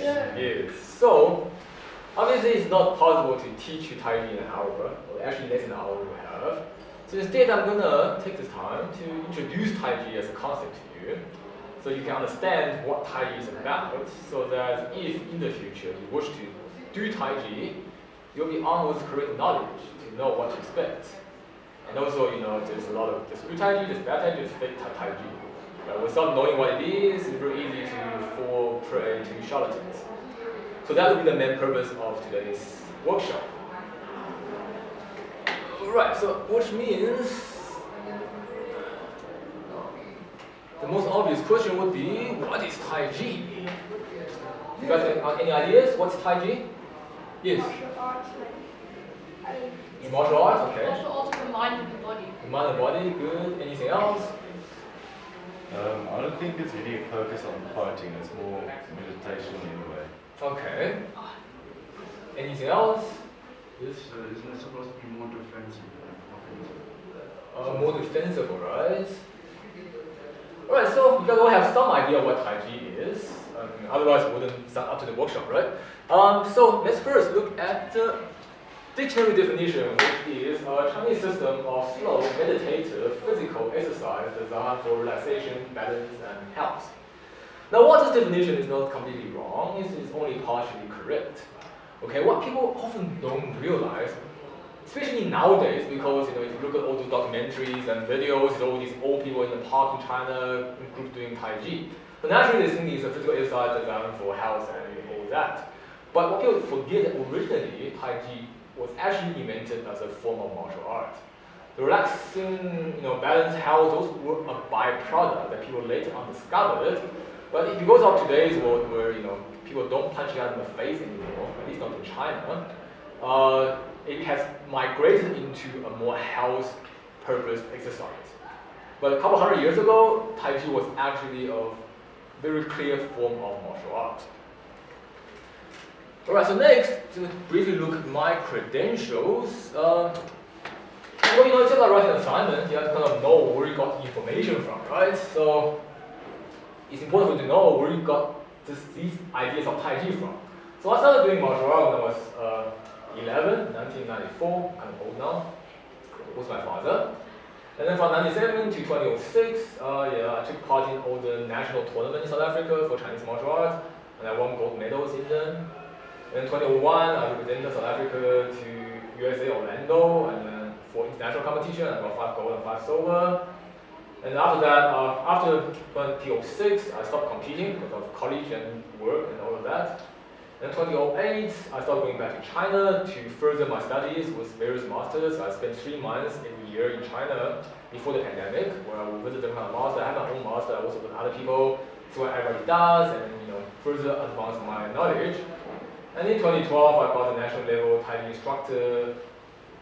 It is. So, obviously it's not possible to teach you Taiji in an hour, or actually less than an hour we have. So instead I'm gonna take this time to introduce Taiji as a concept to you, so you can understand what Taiji is about, so that if in the future you wish to do Taiji, you'll be armed with correct knowledge to know what to expect. And also, there's a lot of there's good Taiji, there's bad Taiji, there's fake Taiji. Without knowing what it is, it's very easy to fall prey to charlatans. So that will be the main purpose of today's workshop. Alright, so which means the most obvious question would be, what is Taiji? You guys have any ideas? What's Taiji? Yes? Martial arts. It's martial arts, okay. Martial arts for the mind and the body. The mind and body, good. Anything else? I don't think it's really a focus on fighting, it's more meditation in a way. Okay. Anything else? Yes? Isn't it supposed to be more defensive than offensive? More defensive, alright. Alright, so you guys all have some idea what Taiji is. Otherwise, it wouldn't start up to the workshop, right? So let's first look at the dictionary definition, which is a Chinese system of slow, meditative, physical exercise designed for relaxation, balance, and health. Now, what this definition is not completely wrong, it is only partially correct. Okay, what people often don't realize, especially nowadays, because if you look at all those documentaries and videos, there's all these old people in the park in China, groups doing Taiji. So naturally, they think it's a physical exercise designed for health and all that. But what people forget that originally, Taiji was actually invented as a form of martial art. The relaxing, balance, health, those were a byproduct that people later on discovered. But because of today's world where people don't punch you out in the face anymore, at least not in China, it has migrated into a more health purpose exercise. But a couple hundred years ago, Taiji was actually a very clear form of martial art. Alright, so next, to briefly look at my credentials. Just like writing an assignment, you have to kind of know where you got information from, right? So it's important for you to know where you got these ideas of Taiji from. So I started doing martial art when I was 11, 1994, kind of old now. It was my father. And then from 97 to 2006, I took part in all the national tournaments in South Africa for Chinese martial arts, and I won gold medals in them. In 2001, I represented South Africa to USA Orlando, and then for international competition, I got 5 gold and 5 silver. And after that, after 2006, I stopped competing because of college and work and all of that. In 2008, I started going back to China to further my studies with various masters. I spent 3 months every year in China before the pandemic, where I would visit different masters. I have my own master, I also with other people, see what everybody does, and further advance my knowledge. And in 2012, I got the national level Taichi Instructor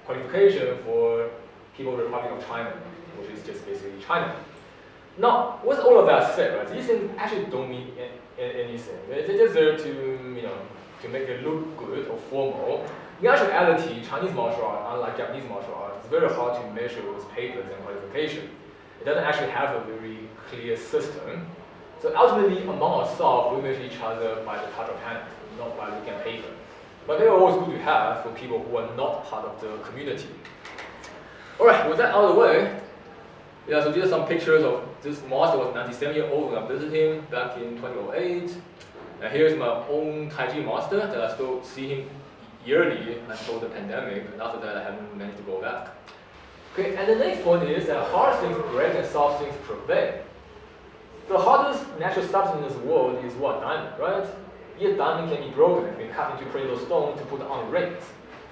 qualification for People's Republic of China, which is just basically China. Now, with all of that said, right, these things actually don't mean anything. They're just there to make it look good or formal. In actuality, Chinese martial art, unlike Japanese martial art, is very hard to measure with papers and qualification. It doesn't actually have a very clear system. So ultimately, among ourselves, we measure each other by the touch of hand, not by looking at paper. But they're always good to have for people who are not part of the community. Alright, with that out of the way, so these are some pictures of this master was 97-year-old when I visited him back in 2008. And here's my own Taiji master that I still see him yearly until the pandemic, and after that I haven't managed to go back. Okay, and the next point is that hard things break and soft things prevail. The hardest natural substance in this world is what? Diamond, right? Yet diamond can be broken, it can be cut into crystal stones to put on rings.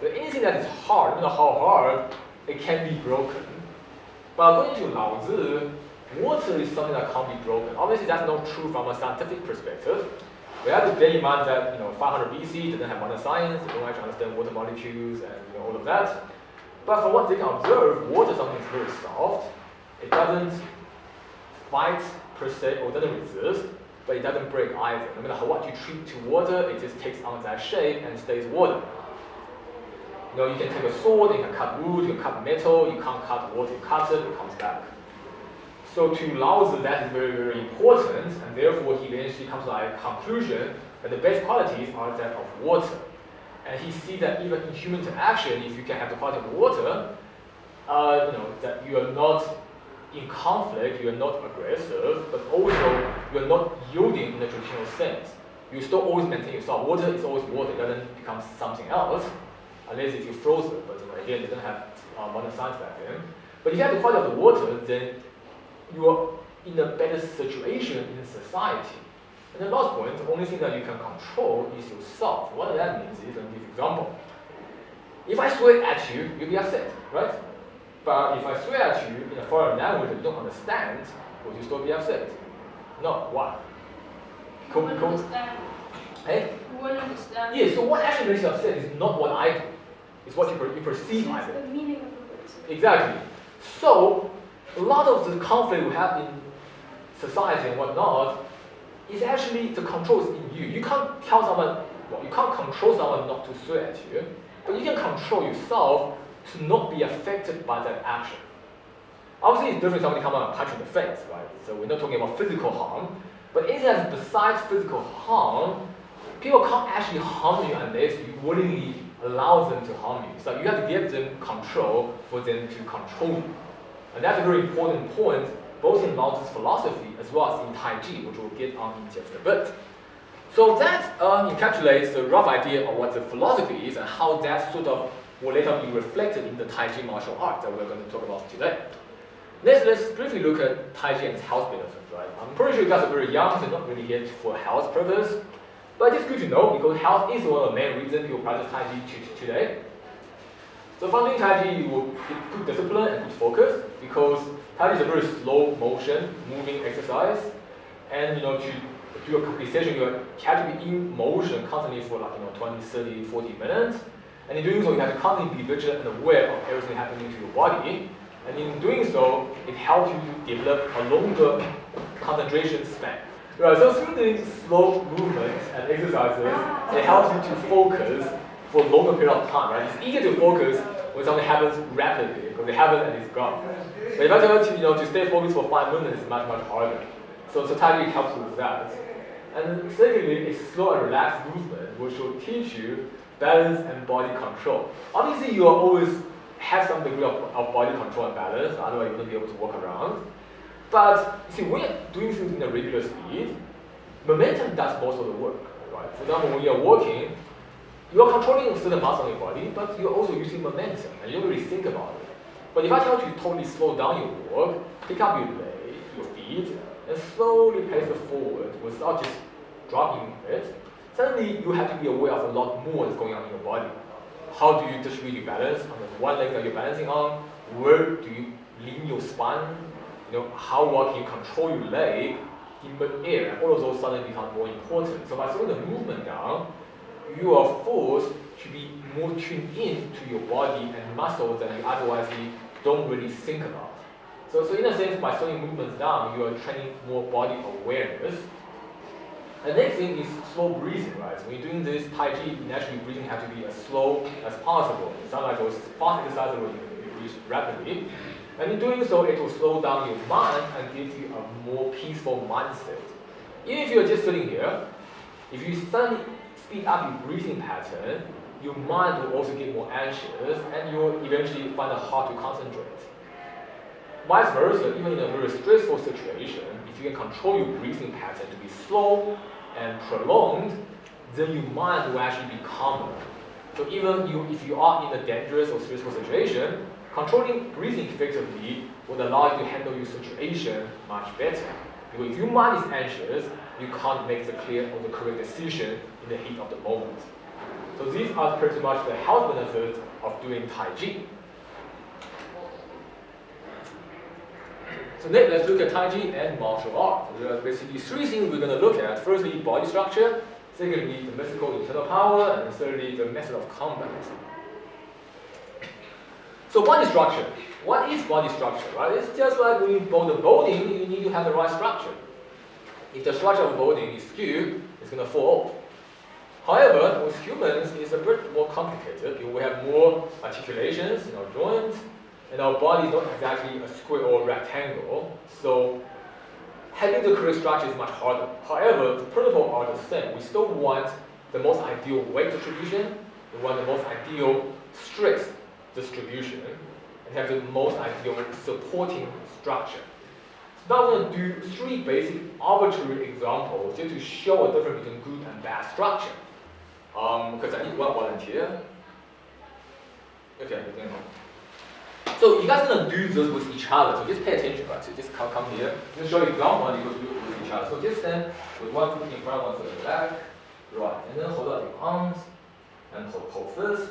But anything that is hard, no matter how hard, it can be broken. But according to Lao Tzu, water is something that can't be broken. Obviously, that's not true from a scientific perspective. We have to bear in mind that 500 BC didn't have modern science, they don't actually understand water molecules and all of that. But from what they can observe, water is something that's very soft. It doesn't fight per se, or doesn't resist, but it doesn't break either. No matter what you treat to water, it just takes on that shape and stays water. You can take a sword, you can cut wood, you can cut metal, you can't cut water, you cut it, it comes back. So to Lao Tzu, that is very, very important, and therefore he eventually comes to a conclusion that the best qualities are that of water. And he sees that even in human interaction, if you can have the quality of water, that you are not in conflict, you are not aggressive, but also you are not yielding in the traditional sense. You still always maintain yourself. Water is always water, it doesn't become something else, unless if you froze it. But again, they don't have modern science back then. But if you have the quality of the water, then you are in a better situation in society. And the last point, the only thing that you can control is yourself. What that means is, let me give you an example. If I swear at you, you'll be upset, right? But if I swear at you in a foreign language that you don't understand, would you still be upset? No, why? You won't understand. Hey? You won't understand. Yeah, so what actually makes you upset is not what I do. It's what you perceive I do. It's the meaning of the words. Exactly. So, a lot of the conflict we have in society and whatnot is actually the control is in you. You can't tell someone, well, you can't control someone not to swear at you, but you can control yourself to not be affected by that action. Obviously, it's different if somebody comes out and punch you in the face, right? So we're not talking about physical harm, but anything that's besides physical harm, people can't actually harm you unless you willingly allow them to harm you. So you have to give them control for them to control you. And that's a very important point, both in Lao Tzu's philosophy as well as in Taiji, which we'll get on in just a bit. So that encapsulates the rough idea of what the philosophy is and how that sort of will later be reflected in the Taiji martial art that we're going to talk about today. Let's briefly look at Taiji and its health benefits, right? I'm pretty sure you guys are very young, so not really here for health purpose. But it's good to know because health is one of the main reasons people practice Taiji today. So following Taiji, you will get good discipline and good focus because Taiji is a very slow motion, moving exercise. And to do a complete session, you have to be in motion constantly for 20, 30, 40 minutes. And in doing so, you have to constantly be vigilant and aware of everything happening to your body. And in doing so, it helps you to develop a longer concentration span. Right, so through doing slow movements and exercises, it helps you to focus for a longer period of time, right? It's easier to focus when something happens rapidly, because it happens and it's gone. But if I tell you to stay focused for 5 minutes, it's much, much harder. So Taiji helps you with that. And secondly, it's slow and relaxed movement, which will teach you balance and body control. Obviously, you will always have some degree of body control and balance, otherwise you wouldn't be able to walk around. But you see, when you're doing things in a regular speed, momentum does most of the work, right? For example, when you're walking, you're controlling a certain muscle on your body, but you're also using momentum, and you don't really think about it. But if I tell you to totally slow down your walk, pick up your feet, and slowly pace it forward without just dropping it, suddenly you have to be aware of a lot more that's going on in your body. How do you distribute your balance on the one leg that you're balancing on? Where do you lean your spine? How well can you control your leg in mid-air? All of those suddenly become more important. So by slowing the movement down, you are forced to be more tuned in to your body and muscles that you otherwise don't really think about. So in a sense, by slowing movements down, you are training more body awareness. The next thing is slow breathing, right? So when you're doing this Taiji, naturally breathing has to be as slow as possible. It's not like those fast exercises where you breathe rapidly. And in doing so, it will slow down your mind and give you a more peaceful mindset. Even if you're just sitting here, if you suddenly speed up your breathing pattern, your mind will also get more anxious and you'll eventually find it hard to concentrate. Vice versa, even in a very stressful situation, if you can control your breathing pattern to be slow and prolonged, then your mind will actually be calmer. So even if you are in a dangerous or stressful situation, controlling breathing effectively will allow you to handle your situation much better. Because if your mind is anxious, you can't make the clear or the correct decision in the heat of the moment. So these are pretty much the health benefits of doing Taiji. So next, let's look at Taiji and martial art. So there are basically three things we're going to look at. Firstly, body structure. Secondly, the mystical internal power. And thirdly, the method of combat. So body structure. What is body structure, right? It's just like when you build a building, you need to have the right structure. If the structure of a building is skewed, it's going to fall off. However, with humans, it's a bit more complicated. We have more articulations in our joints, and our body is not exactly a square or a rectangle, so having the correct structure is much harder. However, the principles are the same. We still want the most ideal weight distribution, we want the most ideal stress distribution, and have the most ideal supporting structure. So now we're going to do 3 basic arbitrary examples just to show a difference between good and bad structure. Because I need one volunteer. Okay, so you guys are going to do this with each other, so just pay attention, right? So just come here, just show you example and you go do it with each other. So just stand with one foot in front, one foot in the back, right, and then hold out your arms, and hold first,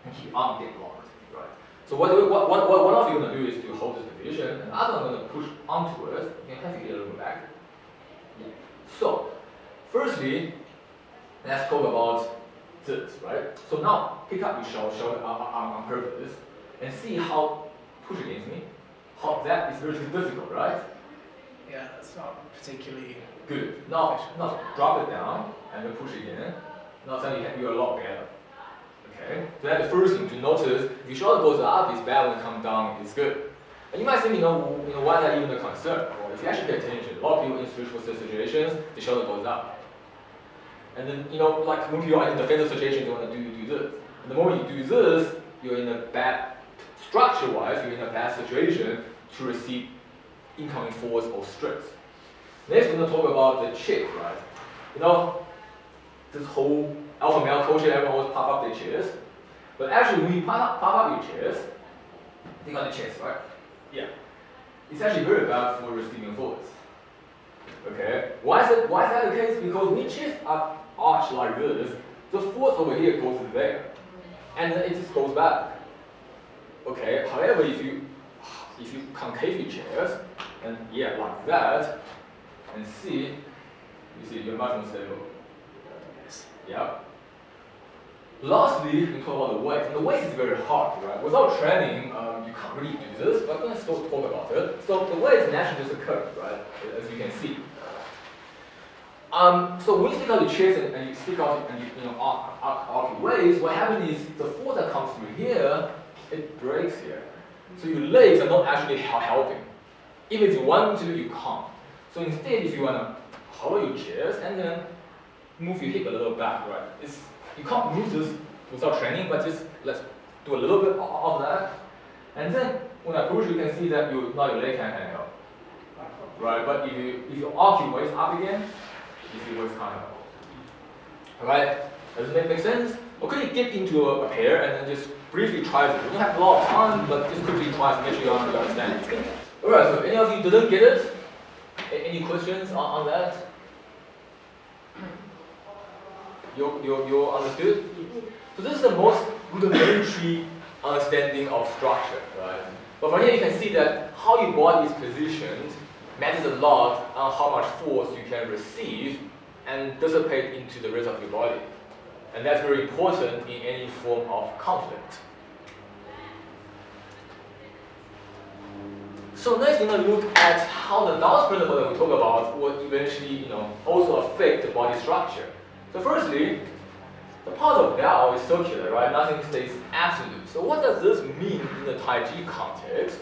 and keep arm get locked, right? So what one of you are going to do is to hold this position, and the other one going to push onto it. You can have to get a little back. Yeah. So, firstly, let's talk about this, right? So now, pick up your shoulder on purpose, and see how push against me. How that is very difficult, right? Yeah, that's not particularly good. Now drop it down and then push again. Now suddenly you're a lot better. Okay? So that's the first thing to notice. If your shoulder goes up, it's bad. When it comes down, it's good. And you might think, why is that even a concern? Well, if you actually pay attention, a lot of people in stressful situations, the shoulder goes up. And then, like when you are in a defensive situation, you want to do this. And the moment you do this, you're in a bad, structure-wise, you're in a bad situation to receive incoming force or stress. Next, we're going to talk about the chest, right? This whole alpha male culture, everyone always pop up their chest. But actually, when you pop up your chest, think on the chest, right? Yeah. It's actually very bad for receiving force. Okay? Why is that the case? Because when chest are arched like this, the force over here goes there. And then it just goes back. Okay, however, if you concave your chest, and like that, and you see you're much more stable. Yeah. Lastly, we talk about the weight. And the weight is very hard, right? Without training, you can't really do this, but I'm going to still talk about it. So the weight is naturally just a curve, right? As you can see. So when you stick out your chest and you stick out and you arc your waist, what happens is the force that comes through here, it breaks here. So your legs are not actually helping. Even if you want to, you can't. So instead, if you want to hold your chest and then move your hip a little back, right? You can't move this without training, but just let's do a little bit of that. And then when I push, you can see that now your leg can't help. Right? But if you arc your waist up again, you see waist can't help. Alright? Does that make sense? Okay, get into a pair and then just briefly try this. We don't have a lot of time, but just quickly try to make sure you understand it. Alright, so any of you didn't get it? Any questions on that? You understood? So this is the most rudimentary understanding of structure, right? But from here you can see that how your body is positioned matters a lot on how much force you can receive and dissipate into the rest of your body. And that's very important in any form of conflict. So next we're going to look at how the Dawes principle that we talk about will eventually, also affect the body structure. So firstly, the part of Tao is circular, right? Nothing stays absolute. So what does this mean in the Taiji context?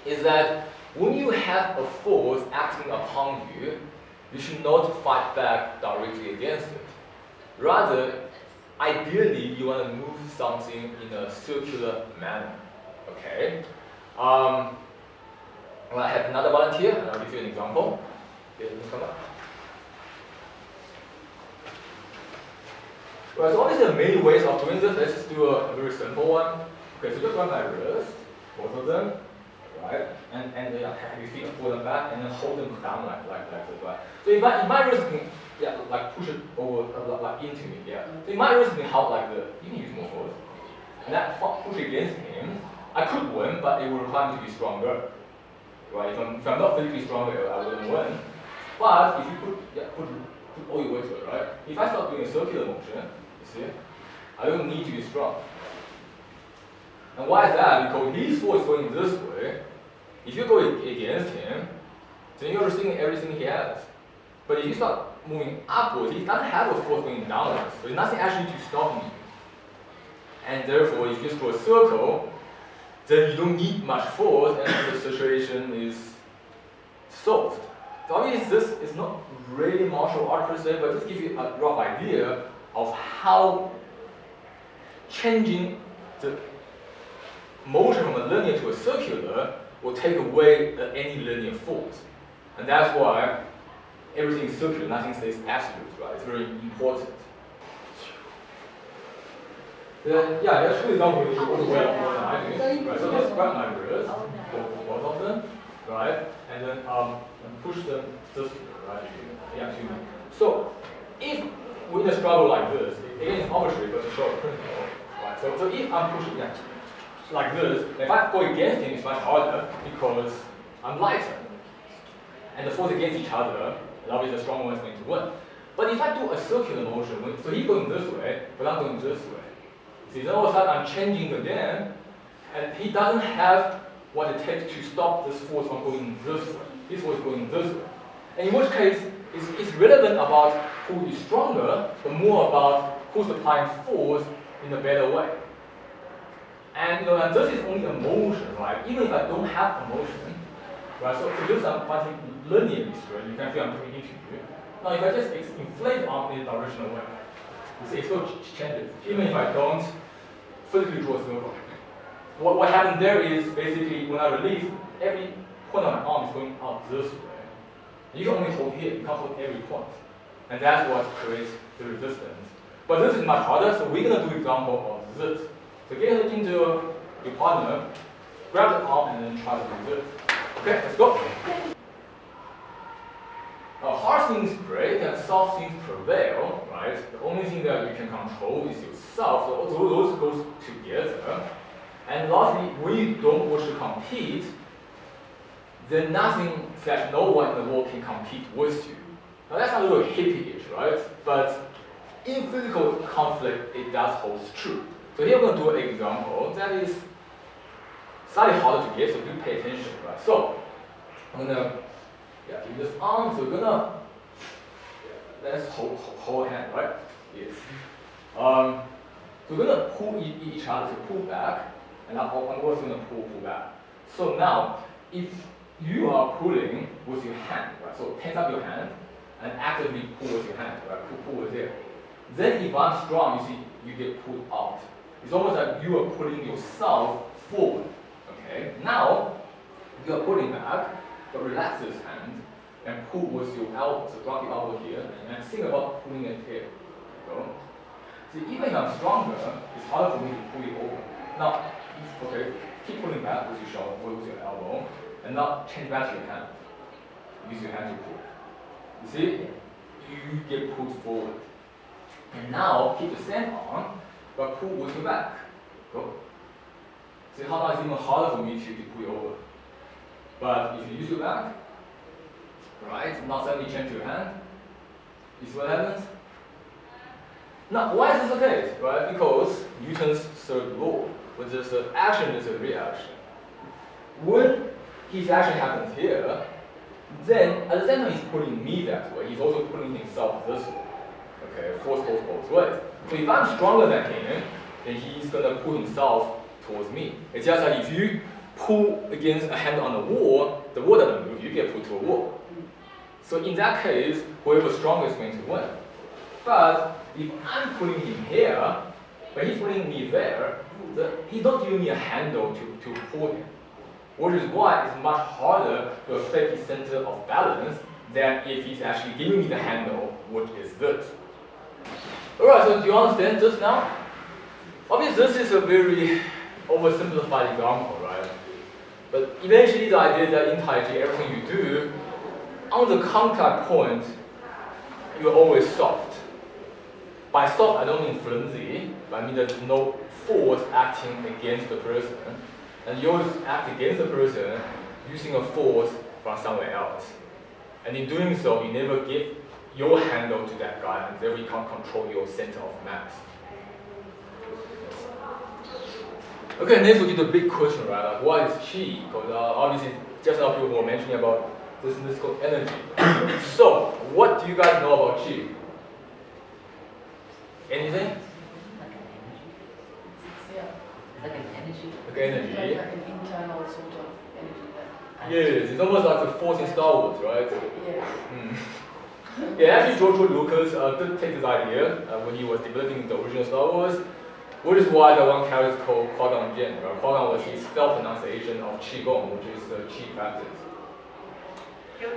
Is that when you have a force acting upon you, you should not fight back directly against it. Rather, ideally, you want to move something in a circular manner. Okay? Well, I have another volunteer, and I'll give you an example. Okay, come up. Right, so obviously there are many ways of doing this. Let's just do a very simple one. Okay, so just grab my wrist, both of them, right? And have your feet pull them back and then hold them down like this, right? So if my wrist can, push it over, into me, So if my wrist can help like this, you can use more force. And that push against him, I could win, but it would require me to be stronger. Right? If I'm not physically stronger, I wouldn't win. But if you put all your weight to it, right? If I start doing a circular motion, you see, I don't need to be strong. And why is that? Because his force is going this way. If you go against him, then you're receiving everything he has. But if you start moving upwards, he doesn't have a force going downwards. There's nothing actually to stop you. And therefore, if you just draw a circle, then you don't need much force and the situation is solved. So obviously this is not really martial art per se, but just gives you a rough idea of how changing the motion from a linear to a circular will take away any linear force. And that's why everything is circular, nothing stays absolute, right? It's very important. Then, yeah, let's show example which is also well more than I do. Right, so let's grab my wrist, both of them, right? And then push them this way, right? Yeah, so if we're in a struggle like this, again it's arbitrary, but it's a short principle, right? So if I'm pushing like this, if I go against him, it's much harder because I'm lighter. And the force against each other, and obviously the strong one is going to win. But if I do a circular motion, so he's going this way, but I'm going this way. See, then all of a sudden I'm changing again, and he doesn't have what it takes to stop this force from going this way. This force is going this way. And in which case, it's relevant about who is stronger, but more about who's applying force in a better way. And and this is only a motion, right? Even if I don't have a motion, right? So this is something linearly straight. You can feel I'm putting into you. Now, if I just inflate the arm in a directional way, you see it still changes. Even if I don't physically draw a circle, what happened there is basically when I release, every point of my arm is going out this way. You can only hold here. You can't hold every point, and that's what creates the resistance. But this is much harder, so we're gonna do example of this. So get into your partner, grab the arm, and then try to do this. Okay, let's go. Hard things break and soft things prevail, right? The only thing that you can control is yourself. So those goes together. And lastly, when you don't wish to compete, then nothing / no one in the world can compete with you. Now that's a little hippie-ish, right? But in physical conflict, it does hold true. So here we're going to do an example that is slightly harder to get, so do pay attention, right? So I'm going to give this arm, so we're going to let's hold hand, right? Yes. So we're going to pull each other, so pull back, and I'm also going to pull back. So now, if you are pulling with your hand, right? So tense up your hand and actively pull with your hand, right? Pull with it. Then if I'm strong, you see, you get pulled out. It's almost like you are pulling yourself forward. Okay. Now you are pulling back, but relax this hand and pull with your elbow. So drop the elbow here and think about pulling it here. Go. See, even if I'm stronger, it's harder for me to pull it over. Now, okay, keep pulling back with your shoulder, with your elbow, and now change back to your hand. Use your hand to pull. You see, you get pulled forward. And now keep the same arm, but pull with your back. Go. See how now it's even harder for me to pull you over. But if you use your back, right, now suddenly change your hand. You see what happens? Now, why is this the case? Right? Because Newton's third law, which is action is a reaction. When his action happens here, then at the same time he's pulling me that way, he's also pulling himself this way. Okay, force goes both ways. So if I'm stronger than him, then he's gonna pull himself towards me. It's just like if you pull against a hand on the wall doesn't move, you get pulled to a wall. So in that case, whoever's stronger is going to win. But if I'm pulling him here, but he's pulling me there, he's not giving me a handle to pull him. Which is why it's much harder to affect his center of balance than if he's actually giving me the handle, which is this. Alright, so do you understand this now? Obviously, this is a very oversimplified example, right? But eventually the idea that in Taichi, everything you do, on the contact point, you're always soft. By soft, I don't mean flimsy, but I mean there's no force acting against the person. And you always act against the person using a force from somewhere else. And in doing so, you never give your handle to that guy, and therefore you can't control your center of mass. Okay, next we'll get the big question, right? Like, what is qi? Because obviously, just now people were mentioning about this called energy. So, what do you guys know about qi? Anything? Like an energy Like energy. Like an internal sort of energy that. Yes, it's almost like the Force in Star Wars, right? Yes. Yeah, actually George Lucas did take this idea when he was developing the original Star Wars, which is why the one character is called Qui-Gon Jinn. Right? Qui-Gon was his self-pronunciation of Qigong, which is the Qi practice.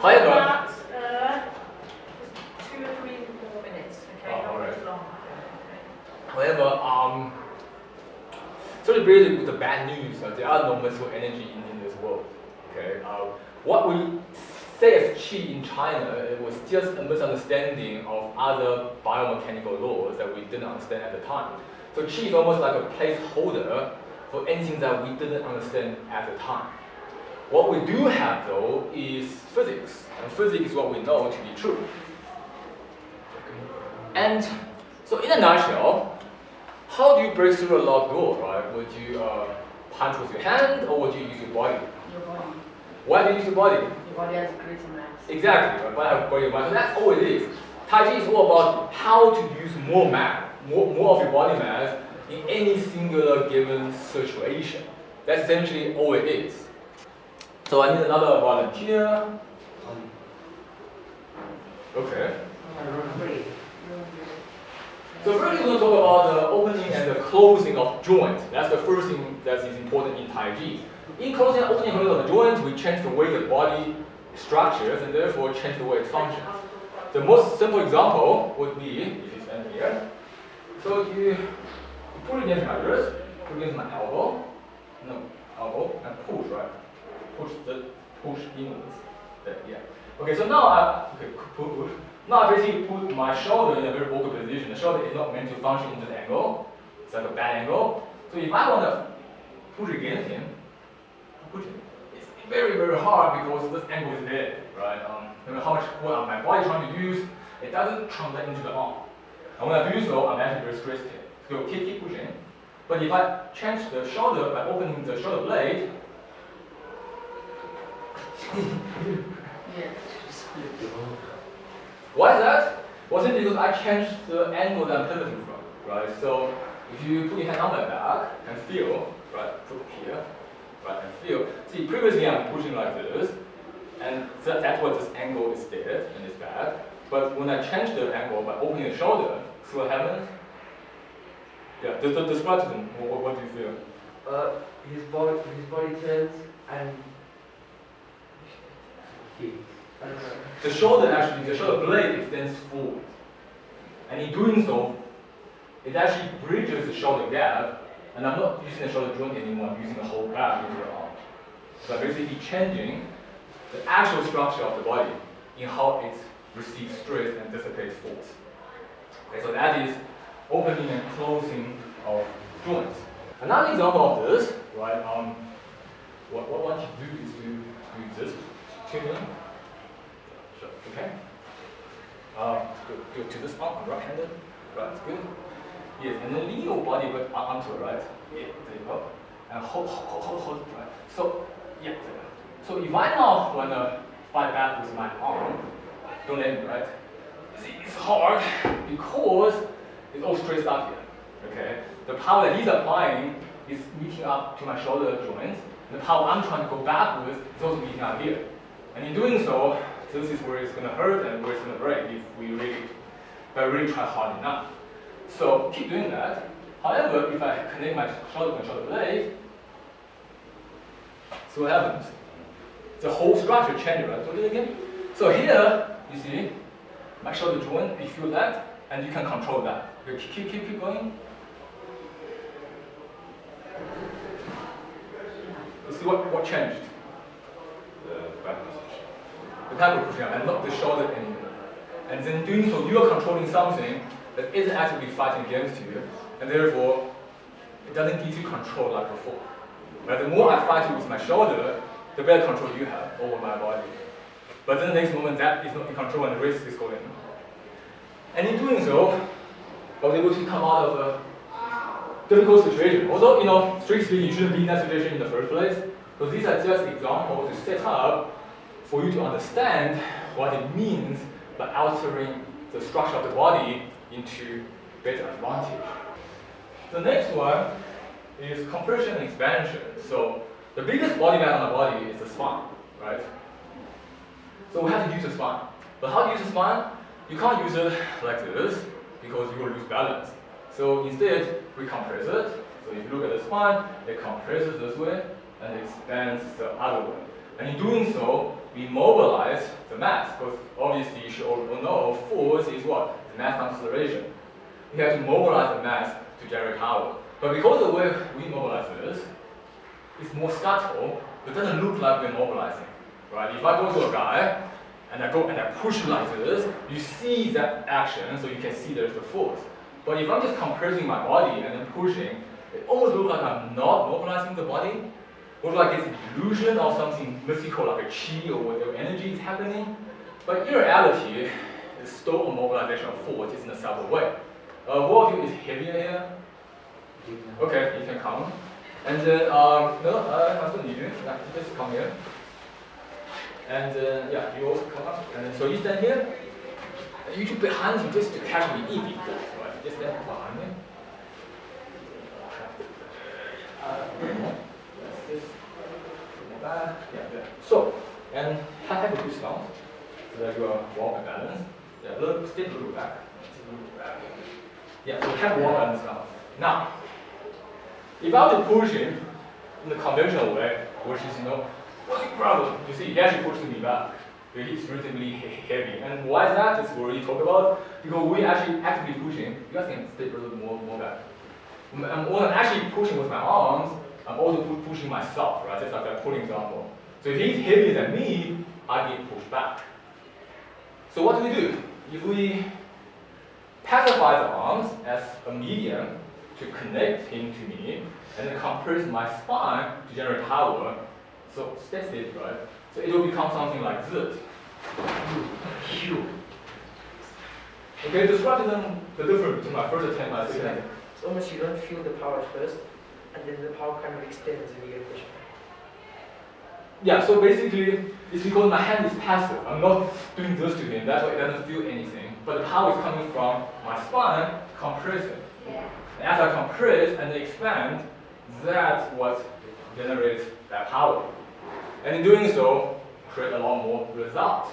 However, About 2 or 3 more minutes, okay? Oh, Not alright. much long. however, so really with the bad news, there are no mental energy in this world. Okay, what we say as qi in China, it was just a misunderstanding of other biomechanical laws that we didn't understand at the time. So qi is almost like a placeholder for anything that we didn't understand at the time. What we do have though is physics, and physics is what we know to be true. And so in a nutshell, how do you break through a locked door, right? Would you punch with your hand or would you use your body? Your body. Why do you use your body? Your body has greater mass. Exactly, right? Why have body mass? So that's all it is. Taiji is all about how to use more mass, more of your body mass in any singular given situation. That's essentially all it is. So I need another volunteer. Okay. So first we're going to talk about the opening and the closing of joints. That's the first thing that is important in Taiji. In closing and opening of the joints, we change the way the body structures and therefore change the way it functions. The most simple example would be, if you stand here, so you put it against my wrist, put it against my elbow, and push, right? Push inwards. Yeah. Okay, so now now I basically put my shoulder in a very awkward position. The shoulder is not meant to function in this angle. It's like a bad angle. So if I want to push against him, it's very, very hard because this angle is there, right? No matter how much force my body is trying to use, it doesn't translate into the arm. And when I do so, I'm actually very stressed here. So keep pushing. But if I change the shoulder by opening the shoulder blade, why is that? Well, simply because I changed the angle that I'm pivoting from, right? So if you put your hand on my back and feel, right, put here, right, and feel. See, previously I'm pushing like this, and so that's what this angle is there and it's bad. But when I change the angle by opening the shoulder, see what happens? Yeah, describe to them. What do you feel? His body turns and the shoulder blade extends forward. And in doing so, it actually bridges the shoulder gap, and I'm not using the shoulder joint anymore, I'm using the whole back into the arm. So I'm basically changing the actual structure of the body in how it receives stress and dissipates force. Okay, so that is opening and closing of joints. Another example of this, right, what I want you to do is to do this, tuning. Okay. Go to this arm, right-handed. Right, good. Yes, and then lean your body but onto it, right? Yeah, there you go. And hold, right? So, yeah. So if I now want to fight back with my arm, don't let me, right? See, it's hard because it's all stressed up here. Okay. The power that he's applying is meeting up to my shoulder joint. And the power I'm trying to go back with is also meeting up here. And in doing so, this is where it's going to hurt and where it's going to break if I really try hard enough. So keep doing that. However, if I connect my shoulder to my shoulder blade, see what happens? The whole structure changes, right? Do it again. So here, you see, my shoulder joint, you feel that, and you can control that. Okay, keep going. You see what changed? The back position. The back pushing up and not the shoulder anymore. And then doing so, you are controlling something that isn't actively fighting against you, and therefore, it doesn't give you control like before. But the more I fight with my shoulder, the better control you have over my body. But then the next moment, that is not in control and the risk is going. And in doing so, I was able to come out of a difficult situation. Although, strictly speaking, you shouldn't be in that situation in the first place. So these are just examples to set up for you to understand what it means by altering the structure of the body into better advantage. The next one is compression and expansion. So the biggest body mass on the body is the spine, right? So we have to use the spine. But how to use the spine? You can't use it like this because you will lose balance. So instead, we compress it. So if you look at the spine, it compresses this way and expands the other way. And in doing so, we mobilize the mass, because obviously you should all know force is what? The mass acceleration. We have to mobilize the mass to generate power. But because the way we mobilize this is more subtle, it doesn't look like we're mobilizing, right? If I go to a guy and I go and I push like this, you see that action, so you can see there's the force. But if I'm just compressing my body and then pushing, it almost looks like I'm not mobilizing the body. Or like it's an illusion of something mystical like a chi or whatever energy is happening. But in reality, the still a mobilization of force is in a subtle way. Who of you is heavier here? Okay, you can come. And then, just come here. And yeah, you also come up. And so you stand here. And you just behind you just to catch me eating. Right? Just stand behind me. Yeah. So, and have a good sound. So that you are walk and balance. Yeah, step a little back. Yeah, so have walk balance now. Now, if I were to push him in the conventional way, which is, what's the problem? You see, he actually pushes me back. He's reasonably heavy. And why is that? That's what we already talked about. Because we actually actively pushing. You guys can step a little more back. When I'm actually pushing with my arms, I'm also pushing myself, right? Just like that pulling example. So if he's heavier than me, I get pushed back. So what do? If we pacify the arms as a medium to connect him to me, and then compress my spine to generate power, so that's it, right? So it will become something like this. Okay, describe to them the difference between my first attempt and my second attempt. It's almost you don't feel the power at first, and then the power kind of extends and you get pushed. Yeah, so basically, it's because my hand is passive. I'm not doing this to him, that's why it doesn't feel anything. But the power is coming from my spine compressing. Yeah. And as I compress and expand, that's what generates that power. And in doing so, create a lot more result.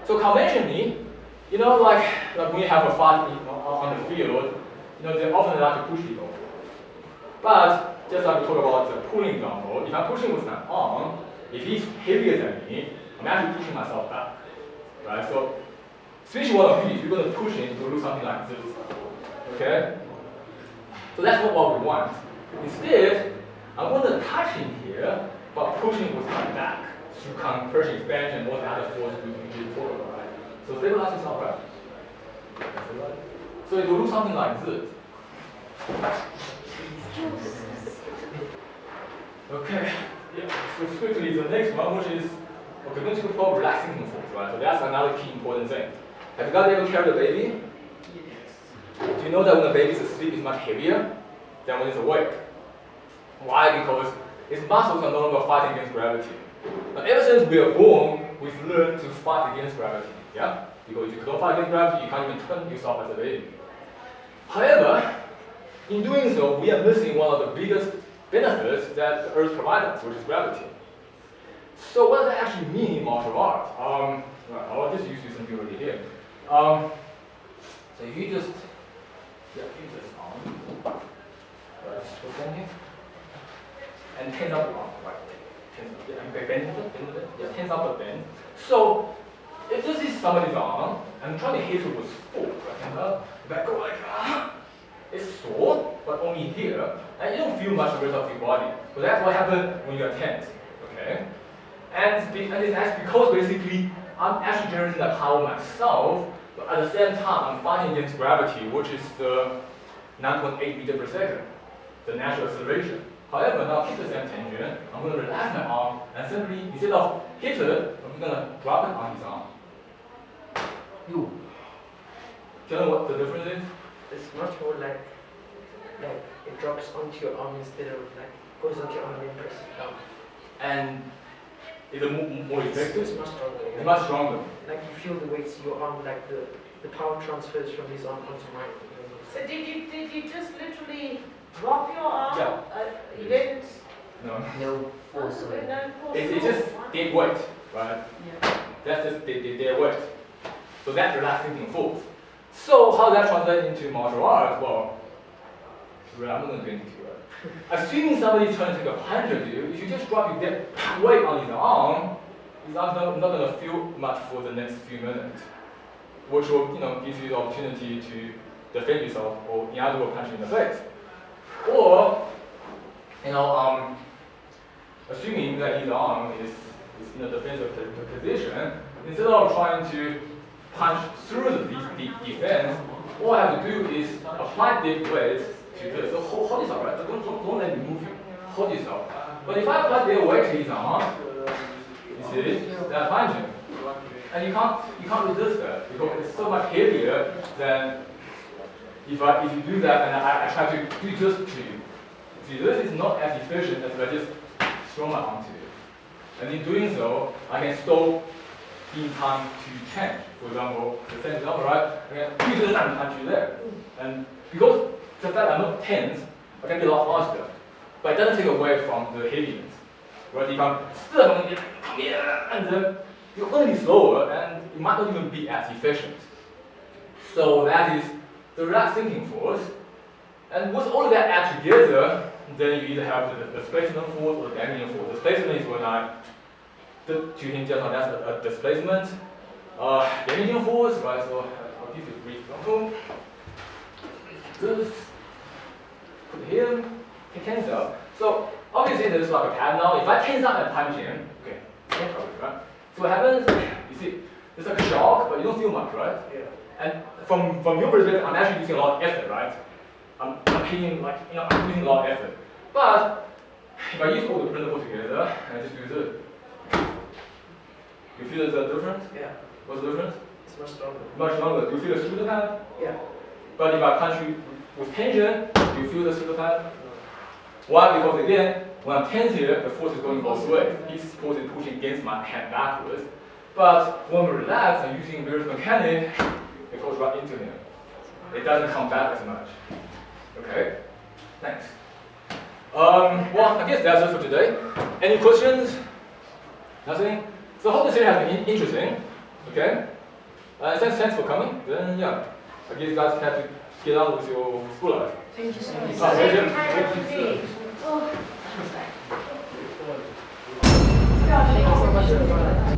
So conventionally, like when you have a fight on the field, they often like to push people. But just like we talked about the pulling example, if I'm pushing with my arm, if he's heavier than me, I'm actually pushing myself back, right? So, especially one of you, if you're going to push him, you'll do something like this, okay? So that's what we want. Instead, I'm going to touch him here, but pushing with my back through compression, expansion, all the other forces we talked about, right? So stabilize yourself, right? So it will do something like this. Okay, yeah, so quickly the next one, which is, okay, going to call relaxation force, right? So that's another key important thing. Have you guys ever carried a baby? Yes. Do you know that when a baby is asleep, it's much heavier than when it's awake? Why? Because its muscles are no longer fighting against gravity. Now, ever since we are born, we've learned to fight against gravity, yeah? Because if you don't fight against gravity, you can't even turn yourself as a baby. However, in doing so, we are missing one of the biggest benefits that the Earth provides us, which is gravity. So what does that actually mean in martial art? I'll just use something already here. So if you just use this arm, right, and tense up the arm, right? Bend it, yeah, tense up the bend. So if this is somebody's arm, I'm trying to hit it with force, right? If I go like it's sore, but only here, and you don't feel much of the rest of your body. So that's what happens when you are tense, okay? And that's because basically I'm actually generating that power myself, but at the same time I'm fighting against gravity, which is the 9.8 meters per second, the natural acceleration. However, now keep the same tension, I'm going to relax my arm, and simply, instead of hit it, I'm going to drop it on his arm. Do you know what the difference is? It's much more like it drops onto your arm instead of goes onto your arm and then presses down. And is it more effective? It's much stronger. It's much stronger. Like you feel the weights in your arm, like the power transfers from his arm onto mine. So did you just literally drop your arm. Yeah. You didn't. No. No force on it. No force. It's just dead weight, right? Yeah. That's just dead weight. So that's relaxed thinking force. So how does that translate into martial arts? Well, I'm not going to get into it. Assuming somebody's trying to take a punch at you, if you just drop your dead weight on his arm, he's not going to feel much for the next few minutes, which will give you the opportunity to defend yourself, or in other words, punch you in the face. Or, assuming that his arm is in a defensive position, instead of trying to punch through the defense, all I have to do is apply dead weight to this. So hold yourself, right? So don't let me move you. Hold yourself. But if I apply dead weight to his arm, you see, that's punching. And you can't resist that because it's so much heavier than if you do that and I try to do this to you. See, this is not as efficient as if I just throw my arm to you. And in doing so, I can stall in time to change. For example, the same example, right? I can do this and punch you there. And because the fact I'm not tense, I can be a lot faster. But it doesn't take away from the heaviness. Right? If I'm still and then you're going to be slower and it might not even be as efficient. So that is the relaxed thinking force. And with all of that add together, then you either have the displacement force or the damaging force. Displacement is when I did to him just now, that's a displacement. Damaging force, right? So I'll give you a brief example. This, put here, tense up. So obviously there's like a pad now. If I tense up and punch him, okay, same problem, right? So what happens, you see, it's like a shock, but you don't feel much, right? Yeah. And from your perspective, I'm actually using a lot of effort, right? I'm paying I'm using a lot of effort. But if I use all the principles together and I just do this, you feel the difference? Yeah. What's the difference? It's much stronger. Much longer. Do you feel the shoulder pad? Yeah. But if I punch you with tension, do you feel the shoulder pad? Why? Because again, when I'm tense here, the force is going both ways. His force is pushing against my hand backwards. But when we relax and using reverse mechanic, it goes right into him. It doesn't come back as much. Okay? Thanks. Well, I guess that's it for today. Any questions? Nothing? So I hope this video has been interesting. Okay? Thanks for coming. Then yeah, I guess you guys have to get on with your school life. Thank you so much. Thank you. Thank you so much.